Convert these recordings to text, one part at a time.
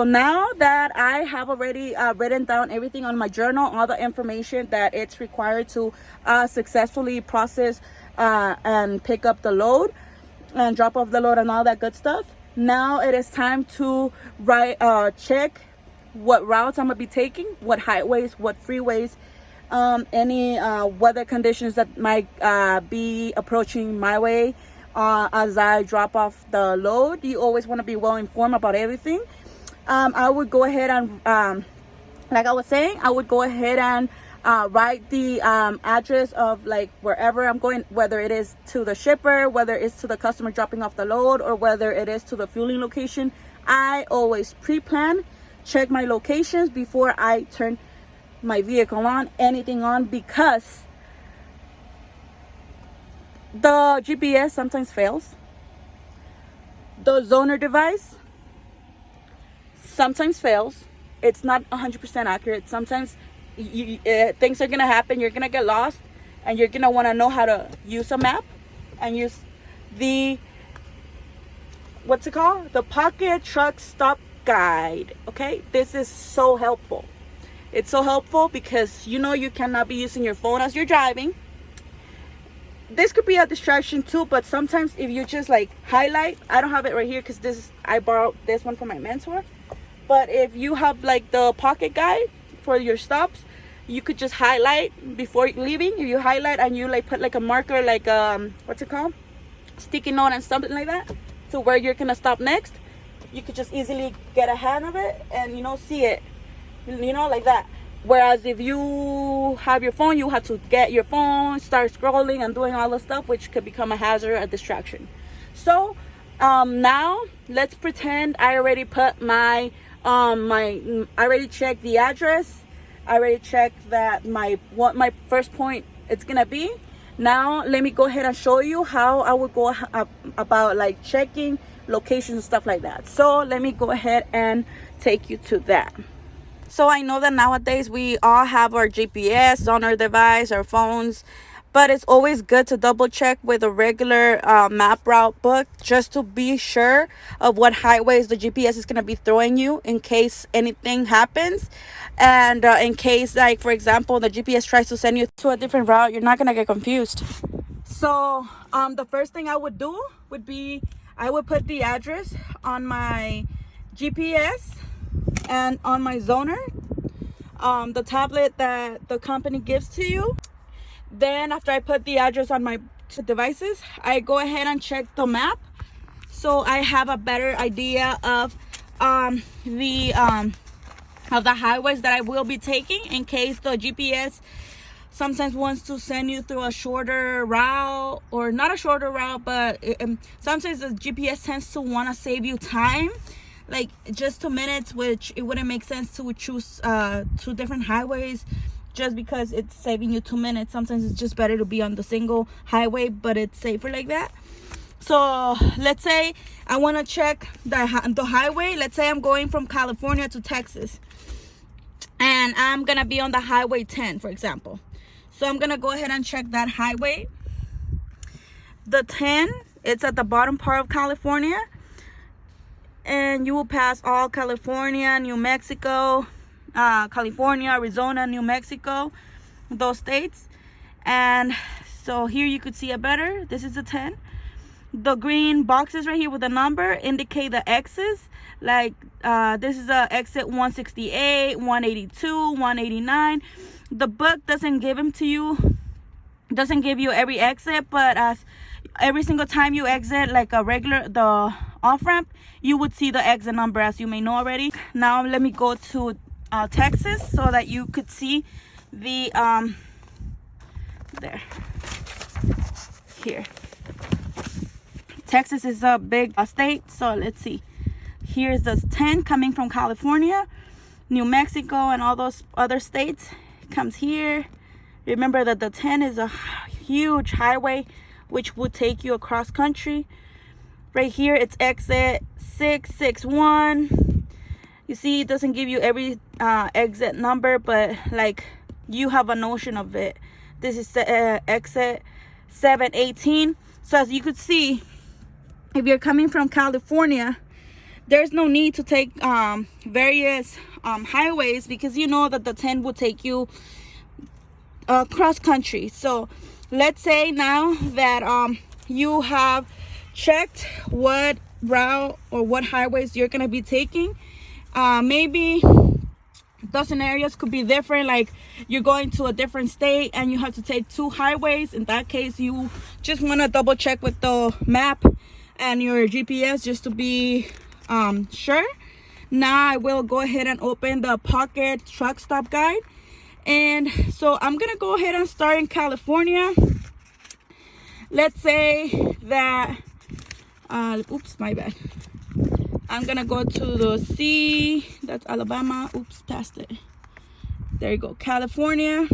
So now that I have already written down everything on my journal, all the information that it's required to successfully process and pick up the load and drop off the load and all that good stuff, now it is time to check what routes I'm gonna be taking, what highways, what freeways, any weather conditions that might be approaching my way as I drop off the load. You always want to be well informed about everything. I would go ahead and, like I was saying, I would go ahead and write the address of like wherever I'm going, whether it is to the shipper, whether it's to the customer dropping off the load, or whether it is to the fueling location. I always pre-plan, check my locations before I turn my vehicle on, anything on, because the GPS sometimes fails. The zoner device sometimes fails. It's not 100% accurate. Sometimes things are gonna happen. You're gonna get lost, and you're gonna want to know how to use a map and use the what's it called, the Pocket Truck Stop Guide. Okay, this is so helpful. It's so helpful because you cannot be using your phone as you're driving. This could be a distraction too, but sometimes if you just like highlight, I don't have it right here because I borrowed this one from my mentor. But if you have like the pocket guide for your stops, you could just highlight before leaving. If you highlight and you like put like a marker, like what's it called, sticky note and something like that, to where you're gonna stop next, you could just easily get a hand of it and see it, like that. Whereas if you have your phone, you have to get your phone, start scrolling and doing all the stuff, which could become a hazard, a distraction. So now let's pretend I already put I already checked the address. I already checked that what my first point it's gonna be. Now let me go ahead and show you how I would go about like checking locations and stuff like that. So let me go ahead and take you to that. So I know that nowadays we all have our GPS on our device, our phones, but it's always good to double check with a regular map route book, just to be sure of what highways the GPS is going to be throwing you in case anything happens. And in case, like, for example, the GPS tries to send you to a different route, you're not going to get confused. So the first thing I would do would be I would put the address on my GPS and on my zoner, the tablet that the company gives to you. Then after I put the address on my devices, I go ahead and check the map, so I have a better idea of the highways that I will be taking, in case the GPS sometimes wants to send you through a shorter route, or not a shorter route, but sometimes the GPS tends to want to save you time, like just 2 minutes, which it wouldn't make sense to choose 2 different highways just because it's saving you 2 minutes. Sometimes it's just better to be on the single highway, but it's safer like that. So let's say I want to check the highway. Let's say I'm going from California to Texas, and I'm gonna be on the highway 10, for example. So I'm gonna go ahead and check that highway. The 10, it's at the bottom part of California, and you will pass all California, New Mexico, California, Arizona, New Mexico, those states. And so here you could see it better. This is the 10. The green boxes right here with the number indicate the exits. Like this is a exit 168, 182, 189. The book doesn't give them to you, doesn't give you every exit, but as every single time you exit like the off ramp, you would see the exit number, as you may know already. Now let me go to Texas, so that you could see the here. Texas is a big state, so let's see. Here's the 10 coming from California, New Mexico, and all those other states. It comes here. Remember that the 10 is a huge highway which would take you across country. Right here it's exit 661. You see, it doesn't give you every exit number, but like you have a notion of it. This is exit 718. So as you could see, if you're coming from California, there's no need to take various highways, because you know that the 10 will take you cross country. So let's say now that you have checked what route or what highways you're gonna be taking. Maybe the scenarios could be different, like you're going to a different state and you have to take 2 highways. In that case, you just want to double check with the map and your GPS just to be sure. Now I will go ahead and open the Pocket Truck Stop Guide, and so I'm gonna go ahead and start in California. Let's say that oops, my bad. I'm gonna go to the C, that's Alabama. Oops, passed it. There you go, California.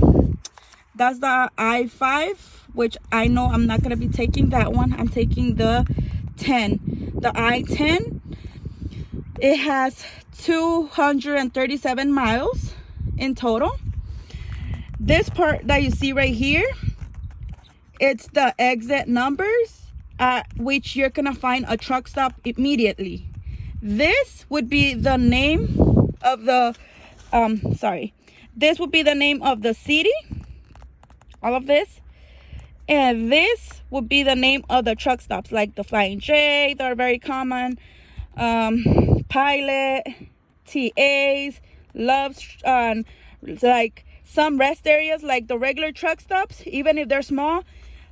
That's the I-5, which I know I'm not gonna be taking that one. I'm taking the 10, the I-10. It has 237 miles in total. This part that you see right here, it's the exit numbers at which you're gonna find a truck stop immediately. This would be the name of the this would be the name of the city, all of this, and this would be the name of the truck stops, like the Flying J that are very common, Pilot, TAs, Loves, like some rest areas, like the regular truck stops, even if they're small,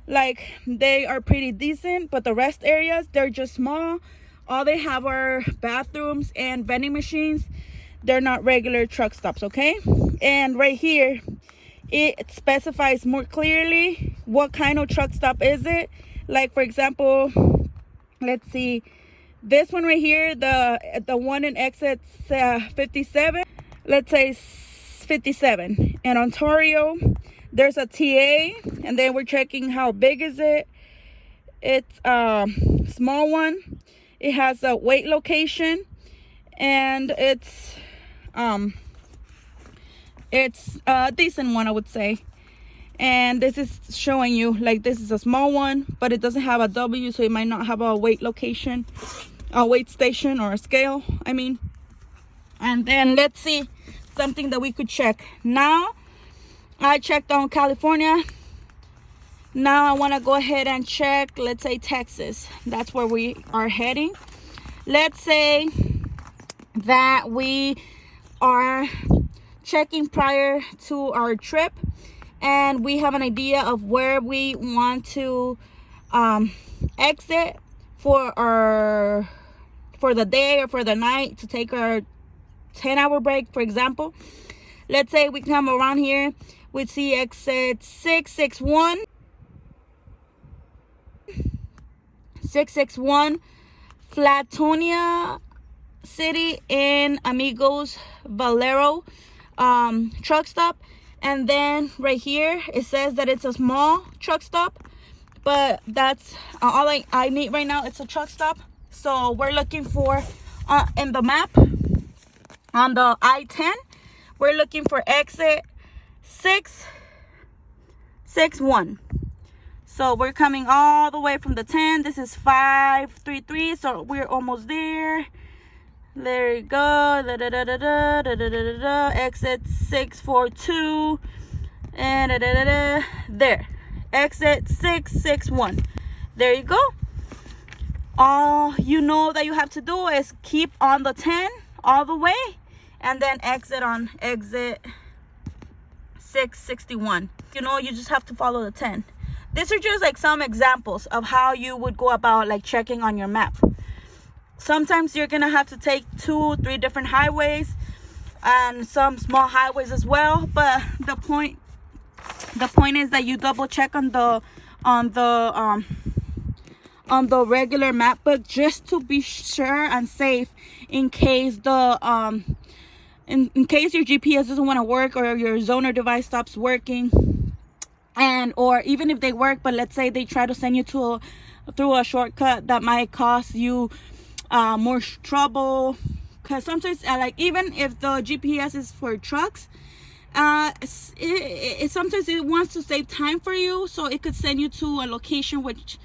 like they are pretty decent, but the rest areas, they're just small. All they have are bathrooms and vending machines. They're not regular truck stops, okay? And right here, it specifies more clearly what kind of truck stop is it. Like, for example, let's see, this one right here, the one in exit 57, let's say 57. In Ontario, there's a TA, and then we're checking how big is it. It's a small one. It has a weight location, and it's a decent one, I would say. And this is showing you, like, this is a small one, but it doesn't have a W, so it might not have a weight location, a weight station, or a scale, I mean. And then let's see something that we could check. Now I checked on California. Now I want to go ahead and check, let's say, Texas. That's where we are heading. Let's say that we are checking prior to our trip, and we have an idea of where we want to exit for the day or for the night to take our 10-hour break, for example. Let's say we come around here, we see exit 661. 661 Flatonia City in Amigos Valero truck stop. And then right here it says that it's a small truck stop, but that's all I need right now. It's a truck stop. So we're looking for in the map on the I-10, we're looking for exit 661. So we're coming all the way from the 10. This is 533, so we're almost there. There you go. Da, da, da, da, da, da, da, da, da. Exit 642. And da, da, da, da. There. Exit 661. There you go. All you know that you have to do is keep on the 10 all the way, and then exit on exit 661. You know, you just have to follow the 10. These are just like some examples of how you would go about like checking on your map. Sometimes you're gonna have to take 2-3 different highways and some small highways as well. But the point is that you double check on the regular map book, just to be sure and safe in case the in case your GPS doesn't want to work, or your zoner device stops working. And or even if they work, but let's say they try to send you through a shortcut that might cost you more trouble, because sometimes like even if the GPS is for trucks, sometimes it wants to save time for you, so it could send you to a location which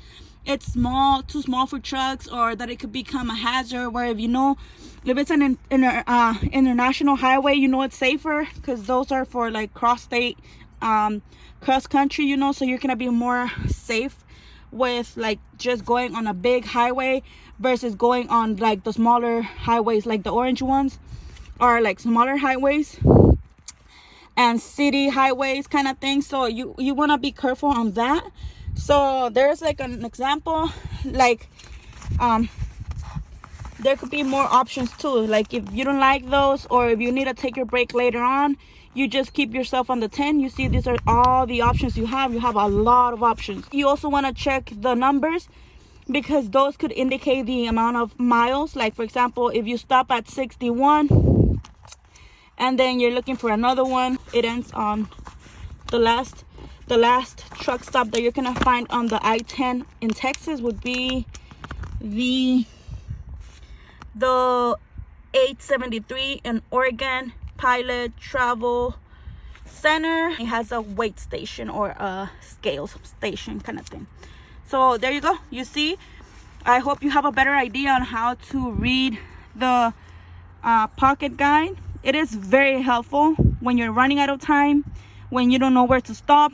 it's small, too small for trucks, or that it could become a hazard. Where if you know, if it's an international highway, you know it's safer, because those are for like cross state, cross country, you know, so you're gonna be more safe with like just going on a big highway versus going on like the smaller highways, like the orange ones are like smaller highways and city highways kind of thing. So you want to be careful on that. So there's like an example, like there could be more options too. Like if you don't like those, or if you need to take your break later on, you just keep yourself on the 10. You see, these are all the options you have. You have a lot of options. You also want to check the numbers, because those could indicate the amount of miles. Like for example, if you stop at 61 and then you're looking for another one, it ends on the last truck stop that you're gonna find on the I-10 in Texas would be the 873 in Oregon Pilot Travel Center. It has a weight station or a scale station kind of thing. So there you go. You see, I hope you have a better idea on how to read the pocket guide. It is very helpful when you're running out of time, when you don't know where to stop,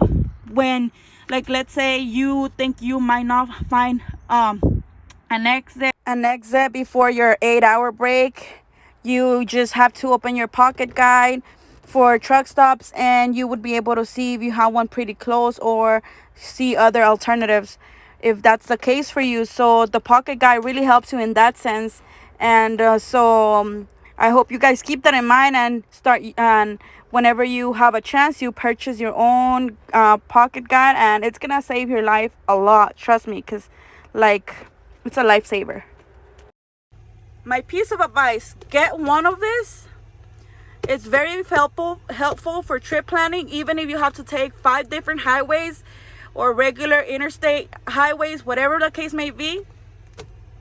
when, like, let's say you think you might not find an exit before your 8-hour break. You just have to open your pocket guide for truck stops, and you would be able to see if you have one pretty close, or see other alternatives if that's the case for you. So the pocket guide really helps you in that sense. And I hope you guys keep that in mind and whenever you have a chance, you purchase your own pocket guide, and it's gonna save your life a lot, trust me, because like it's a lifesaver. My piece of advice: get one of this. It's very helpful for trip planning, even if you have to take 5 different highways or regular interstate highways, whatever the case may be.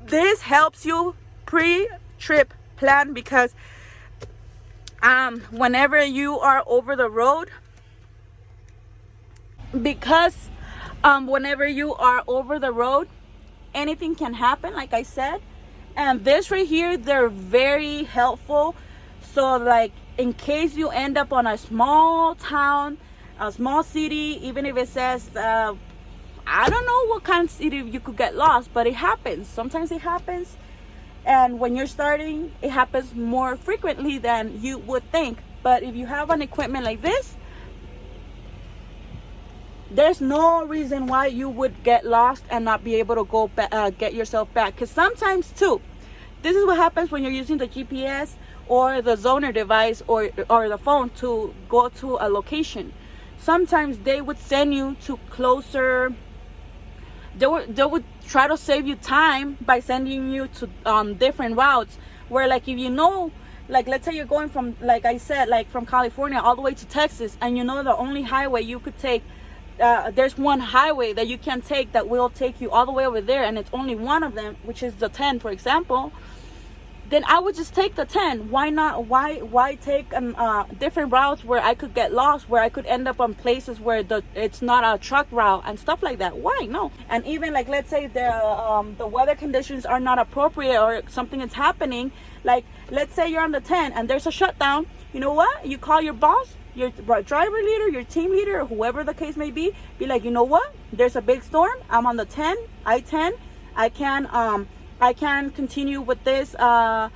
This helps you pre-trip plan, because whenever you are over the road, anything can happen, like I said. And this right here, they're very helpful. So like, in case you end up on a small town, a small city, even if it says I don't know what kind of city, you could get lost, but it happens. Sometimes it happens. And when you're starting, it happens more frequently than you would think. But if you have an equipment like this, there's no reason why you would get lost and not be able to go back, get yourself back. Because sometimes too, this is what happens when you're using the GPS or the zoner device or the phone to go to a location. Sometimes they would send you to closer. They would try to save you time by sending you to different routes. Where like, if you know, like let's say you're going from, like I said, like from California all the way to Texas, and you know the only highway you could take, there's one highway that you can take that will take you all the way over there, and it's only one of them, which is the 10, for example. Then I would just take the 10. Why not? Why take different routes where I could get lost, where I could end up on places where it's not a truck route and stuff like that? Why? No. And even like, let's say the weather conditions are not appropriate, or something is happening. Like, let's say you're on the 10 and there's a shutdown. You know what? You call your boss, your driver leader, your team leader, or whoever the case may be like, you know what? There's a big storm. I'm on the 10, I-10. I can continue with this. I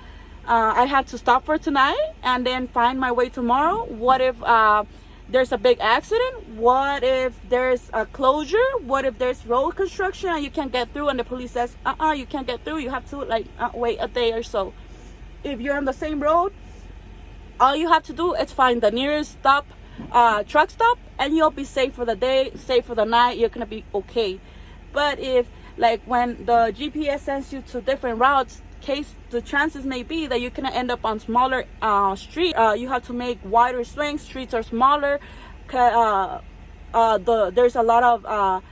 had to stop for tonight and then find my way tomorrow. What if there's a big accident? What if there's a closure? What if there's road construction and you can't get through, and the police says, you can't get through. You have to wait a day or so. If you're on the same road, all you have to do is find the nearest truck stop, and you'll be safe for the day, safe for the night. You're gonna be okay. But if, like, when the GPS sends you to different routes, the chances may be that you're gonna end up on smaller street. You have to make wider swings. Streets are smaller. There's a lot of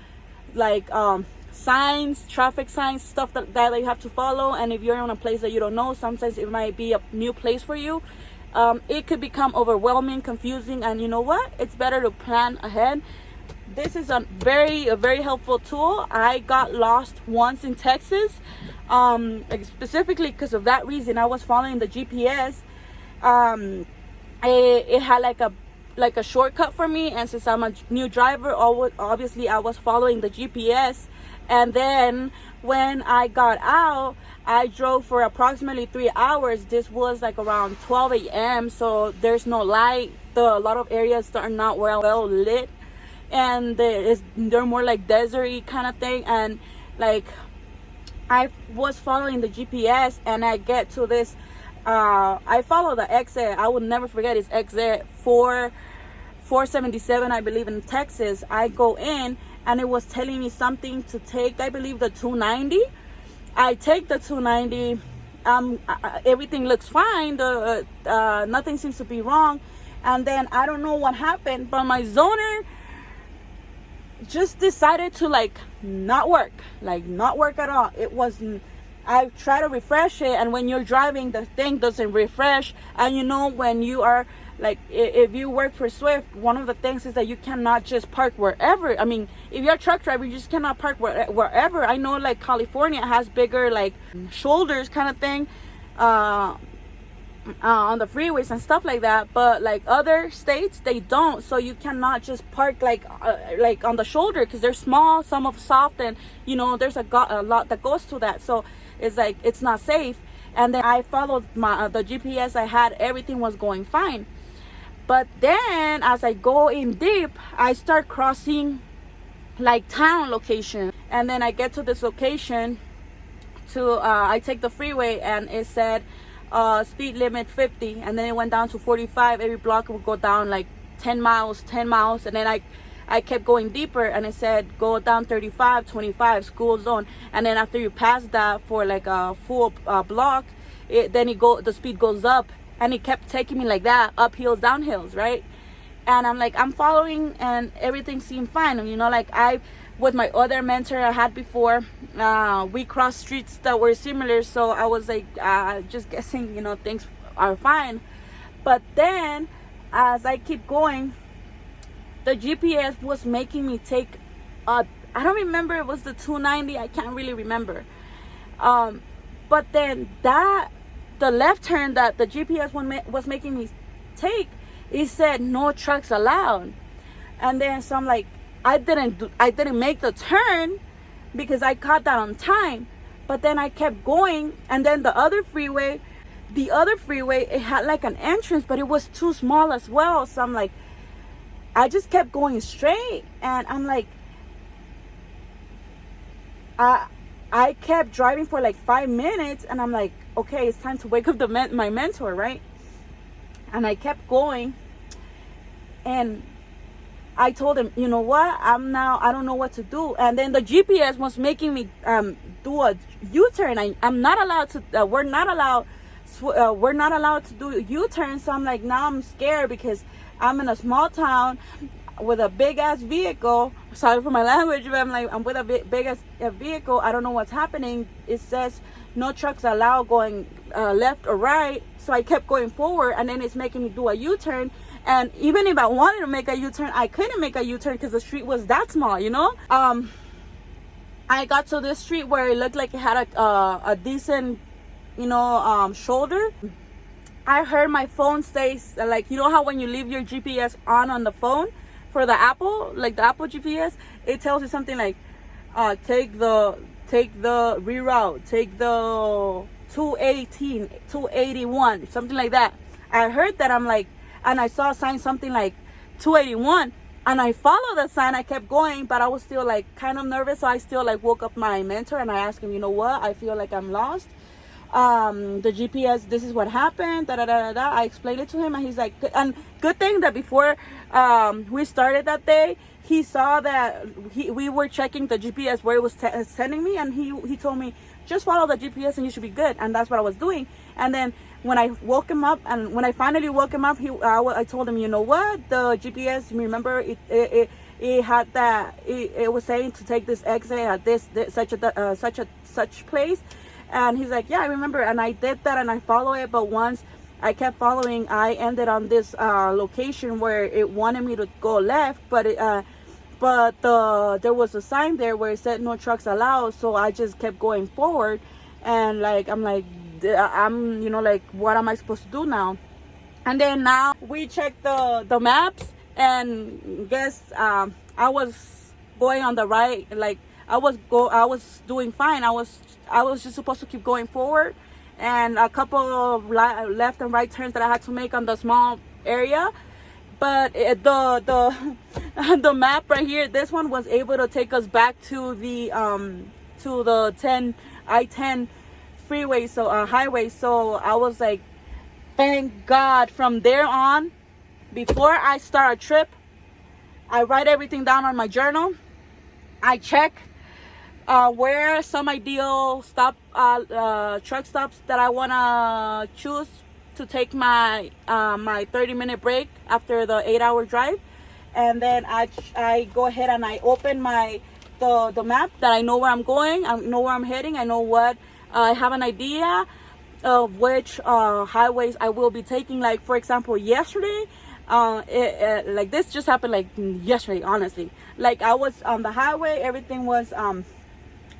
signs, traffic signs, stuff that you have to follow. And if you're in a place that you don't know, sometimes it might be a new place for you. It could become overwhelming, confusing, and you know what? It's better to plan ahead. this is a very helpful tool. I got lost once in Texas, specifically because of that reason. I was following the GPS. It had like a shortcut for me, and since I'm a new driver, obviously I was following the GPS. And then when I got out, I drove for approximately 3 hours. This was like around 12 a.m. So there's no light. A lot of areas are not well lit, and they're more like deserty kind of thing. And like I was following the GPS, and I get to this. I follow the exit. I will never forget. It's exit 477, I believe, in Texas. I go in, and it was telling me something to take, I believe, the 290. I take the 290. Everything looks fine. Nothing seems to be wrong. And then I don't know what happened, but my zoner just decided to not work at all. It wasn't. I try to refresh it, and when you're driving, the thing doesn't refresh. And when you are if you work for Swift, one of the things is that you cannot just park wherever. I mean, if you're a truck driver, you just cannot park wherever. I know California has bigger shoulders kind of thing on the freeways and stuff like that, but other states, they don't. So you cannot just park on the shoulder, because they're small, some of soft, and there's a lot that goes to that. So it's it's not safe. And then I followed the GPS I had. Everything was going fine. But then as I go in deep, I start crossing town location, and then I get to this location I take the freeway, and it said speed limit 50, and then it went down to 45. Every block would go down 10 miles, and then I kept going deeper, and it said go down 35, 25, school zone. And then after you pass that for a full block, the speed goes up, and it kept taking me like that, up hills, down hills, right? And I'm following, and everything seemed fine. And I, with my other mentor I had before, we crossed streets that were similar, so I was just guessing things are fine. But then as I keep going, the GPS was making me take I don't remember, it was the 290, I can't really remember. But then the left turn that the GPS was making me take, it said no trucks allowed. And then so I'm I didn't make the turn because I caught that on time. But then I kept going, and then the other freeway, it had an entrance, but it was too small as well. So I'm I just kept going straight, and I'm I kept driving for 5 minutes, and I'm okay, it's time to wake up my mentor, right? And I kept going, and I told him, you know what? I don't know what to do. And then the GPS was making me do a U-turn. I'm not allowed to. We're not allowed to do a U-turn. So I'm now I'm scared, because I'm in a small town with a big ass vehicle. Sorry for my language, but I'm with a big ass vehicle. I don't know what's happening. It says no trucks allowed going left or right. So I kept going forward, and then it's making me do a U-turn. And even if I wanted to make a U-turn, I couldn't make a U-turn because the street was that small, I got to this street where it looked like it had a decent, shoulder. I heard my phone say, how when you leave your GPS on the phone for the Apple, the Apple GPS, it tells you something take the reroute, take the 218, 281, something like that. I heard that. And I saw a sign something 281, and I followed the sign. I kept going, but I was still kind of nervous. So I still woke up my mentor, and I asked him, you know what? I feel like I'm lost. The GPS, this is what happened. I explained it to him, and he's and good thing that before we started that day, he saw that we were checking the GPS where it was sending me, and he told me, just follow the GPS and you should be good. And that's what I was doing. And then when I woke him up, and when I finally woke him up, I told him, you know what, the GPS, remember it had that, it was saying to take this exit at such place. And he's yeah, I remember. And I did that, and I followed it. But once I kept following, I ended on this location where it wanted me to go left, but but there was a sign there where it said no trucks allowed. So I just kept going forward, and like I'm like, what am I supposed to do now? And then now we checked the maps, and guess I was going on the right. Like I was doing fine. I was just supposed to keep going forward, and a couple of left and right turns that I had to make on the small area. But the map right here, this one was able to take us back to the I-10 freeway, so highway. So I was like, thank God. From there on, before I start a trip, I write everything down on my journal. I check where some ideal truck stops that I wanna choose to take my 30-minute break after the 8-hour drive. And then I go ahead and I open the map, that I know where I'm going, I know where I'm heading, I know what I have an idea of which highways I will be taking. Like for example, yesterday, like this just happened like yesterday, honestly. Like I was on the highway, everything was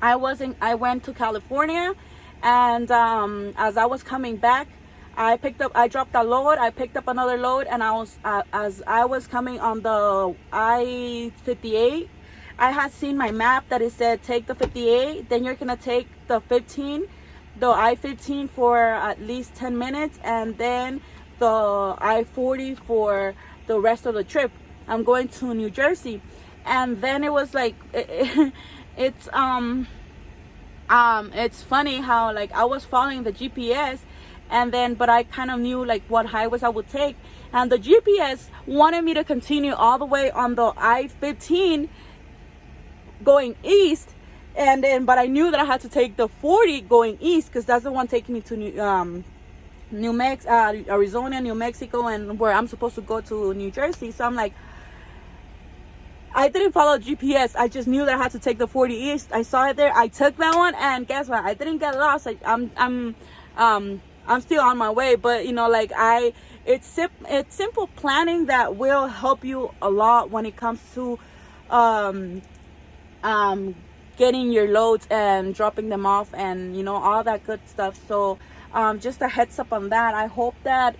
I went to California, and as I was coming back, I dropped a load, I picked up another load, and as I was coming on the I-58, I had seen my map that it said take the 58, then you're gonna take the I-15 for at least 10 minutes, and then the I-40 for the rest of the trip. I'm going to New Jersey. And then it was like, it's funny how like I was following the GPS, and then but I kind of knew like what highways I would take, and the GPS wanted me to continue all the way on the I-15 going east, and then but I knew that I had to take the 40 going east, because that's the one taking me to Arizona, New Mexico, and where I'm supposed to go to New Jersey. So I'm like, I didn't follow GPS. I just knew that I had to take the 40 east. I saw it there. I took that one, and guess what? I didn't get lost. I'm still on my way. But you know, like it's simple planning that will help you a lot when it comes to getting your loads and dropping them off, and you know, all that good stuff. So just a heads up on that. I hope that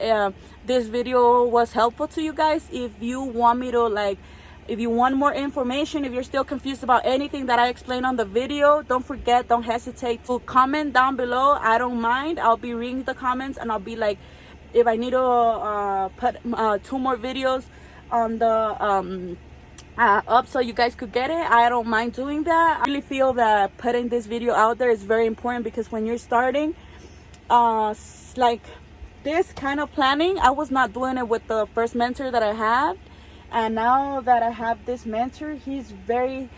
this video was helpful to you guys. If you want me to if you want more information, if you're still confused about anything that I explained on the video, don't hesitate to comment down below. I don't mind. I'll be reading the comments, and I'll be like, if I need to put 2 more videos on the up so you guys could get it, I don't mind doing that. I really feel that putting this video out there is very important, because when you're starting like this kind of planning, I was not doing it with the first mentor that I had. And now that I have this mentor, he's very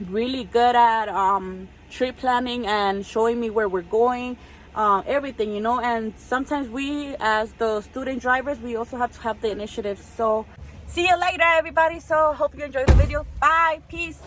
really good at trip planning and showing me where we're going, everything, you know. And sometimes we, as the student drivers, we also have to have the initiative. So see you later, everybody. So hope you enjoyed the video. Bye, peace.